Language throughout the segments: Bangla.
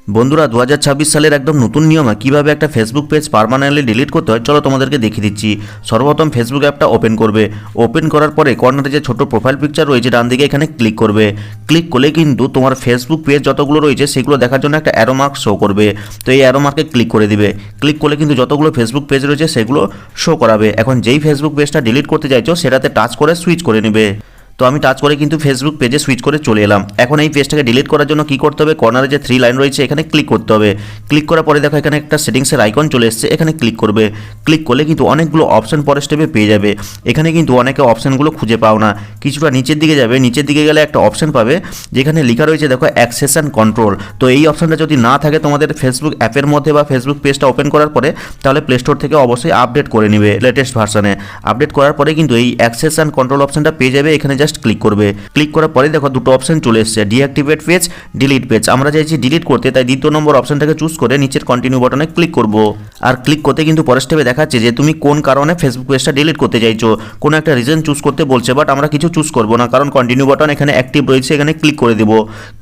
বন্ধুরা 2026 সালের একদম নতুন নিয়মে কিভাবে একটা ফেসবুক পেজ পার্মানেন্টলি ডিলিট করতে হয় চলো তোমাদেরকে দেখিয়ে দিচ্ছি। সর্বপ্রথম ফেসবুক অ্যাপটা ওপেন করবে। ওপেন করার পরে কর্নারে যে ছোট প্রোফাইল পিকচার রয়েছে ডান দিকে এখানে ক্লিক করবে। ক্লিক করলে কিন্তু তোমার ফেসবুক পেজ যতগুলো রয়েছে সেগুলো দেখার জন্য একটা অ্যারো মার্ক শো করবে। তো এই অ্যারো মার্কে ক্লিক করে দিবে। ক্লিক করলে কিন্তু যতগুলো ফেসবুক পেজ রয়েছে সেগুলো শো করাবে। এখন যেই ফেসবুক পেজটা ডিলিট করতে চাইছো সেটাতে টাচ করে সুইচ করে নেবে। তো আমি টাচ করে কিন্তু ফেসবুক পেজে সুইচ করে চলে এলাম। এখন এই পেজটাকে ডিলিট করার জন্য কি করতে হবে, কর্নারে যে 3 লাইন রয়েছে এখানে ক্লিক করতে হবে। ক্লিক করার পরে দেখো এখানে একটা সেটিংসের আইকন চলে এসেছে, এখানে ক্লিক করবে। ক্লিক করলে কিন্তু অনেকগুলো অপশন পরের স্টেপে পেয়ে যাবে। এখানে কিন্তু অনেকে অপশনগুলো খুঁজে পাও না, কিছুটা নিচের দিকে যাবে, নিচের দিকে গেলে একটা অপশন পাবে যেখানে লেখা রয়েছে দেখো অ্যাক্সেস অ্যান্ড কন্ট্রোল। তো এই অপশনটা যদি না থাকে তোমাদের ফেসবুক অ্যাপের মধ্যে বা ফেসবুক পেজটা ওপেন করার পরে, তাহলে প্লে স্টোর থেকে অবশ্যই আপডেট করে নেবে লেটেস্ট ভার্সনে। আপডেট করার পরে কিন্তু এই অ্যাক্সেস অ্যান্ড কন্ট্রোল অপশনটা পেয়ে যাবে। এখানে জাস্ট ক্লিক করবে। ক্লিক করার পরে দেখো দুটো অপশন চলে এসেছে, ডিঅ্যাক্টিভেট পেজ, ডিলিট পেজ। আমরা চাইছি ডিলিট করতে, তাই দ্বিতীয় নম্বর অপশনটাকে চুজ করে নিচের কন্টিনিউ বাটনে ক্লিক করব। আর ক্লিক করতে কিন্তু পরের স্টেপে দেখাচ্ছে যে তুমি কোন কারণে ফেসবুক পেজটা ডিলিট করতে চাইছো, কোনো একটা রিজন চুজ করতে বলছে, বাট আমরা কিছু চুজ করব না কারণ কন্টিনিউ বাটন এখানে অ্যাক্টিভ রয়েছে, এখানে ক্লিক করে দেব।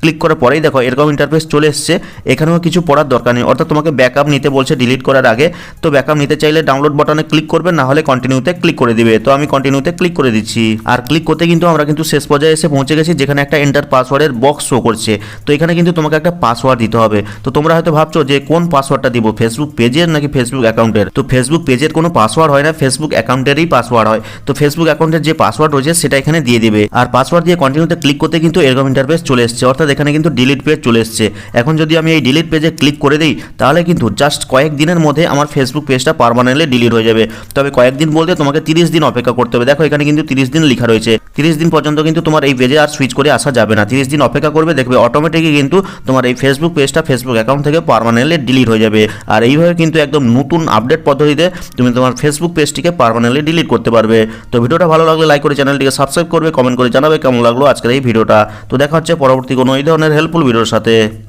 ক্লিক করার পরেই দেখো এরকম ইন্টারফেস চলে এসেছে। এখানেও কিছু পড়ার দরকার নেই, অর্থাৎ তোমাকে ব্যাকআপ নিতে বলছে ডিলিট করার আগে। তো ব্যাকআপ নিতে চাইলে ডাউনলোড বাটনে ক্লিক করবে, না হলে কন্টিনিউতে ক্লিক করে দিবে। তো আমি কন্টিনিউতে ক্লিক করে দিচ্ছি। আর ক্লিক করতে কিন্তু আমরা কিন্তু শেষ পর্যায়ে এসে পৌঁছে গেছি, যেখানে একটা এন্টার পাসওয়ার্ডের বক্স শো করছে। তো এখানে কিন্তু তোমাকে একটা পাসওয়ার্ড দিতে হবে। তো তোমরা হয়তো ভাবছো যে কোন পাসওয়ার্ডটা দিব, ফেসবুক পেজের নাকি ফেসবুক অ্যাকাউন্টের। তো ফেসবুক পেজের কোনো পাসওয়ার্ড হয় না, ফেসবুক অ্যাকাউন্টেরই পাসওয়ার্ড হয়। তো ফেসবুক অ্যাকাউন্টের যে পাসওয়ার্ড রয়েছে সেটা এখানে দিয়ে দিবে। আর পাসওয়ার্ড দিয়ে কন্টিনিউতে ক্লিক করতে কিন্তু এরকম ইন্টারফেস চলে এসেছে, অর্থাৎ এখানে কিন্তু ডিলিট পেজ চলে এসেছে। এখন যদি আমি এই ডিলিট পেজে ক্লিক করে দিই তাহলে কিন্তু জাস্ট কয়েক দিনের মধ্যে আমার ফেসবুক পেজটা পার্মানেন্টলি ডিলিট হয়ে যাবে। তবে কয়েকদিন বলতে তোমাকে 30 দিন অপেক্ষা করতে হবে। দেখো এখানে কিন্তু 30 দিন লেখা রয়েছে। 30 দিন পর্যন্ত কিন্তু তোমার এই পেজে আর সুইচ করে আসা যাবে না। 30 দিন অপেক্ষা করবে, দেখবে অটোমেটিকই কিন্তু তোমার এই ফেসবুক পেজটা ফেসবুক অ্যাকাউন্ট থেকে পার্মানেন্টলি ডিলিট হয়ে যাবে। আর এইভাবে কিন্তু একদম নতুন আপডেট পদ্ধতিতে তুমি তোমার ফেসবুক পেজটিকে পার্মানেন্টলি ডিলিট করতে পারবে। তো ভিডিওটা ভালো লাগলে লাইক করে চ্যানেলটিকে সাবস্ক্রাইব করবে, কমেন্ট করে জানাবে কেমন লাগলো আজকের এই ভিডিওটা। তো দেখা হচ্ছে পরবর্তী কোনো এই ধরনের হেল্পফুল ভিডিওর সাথে।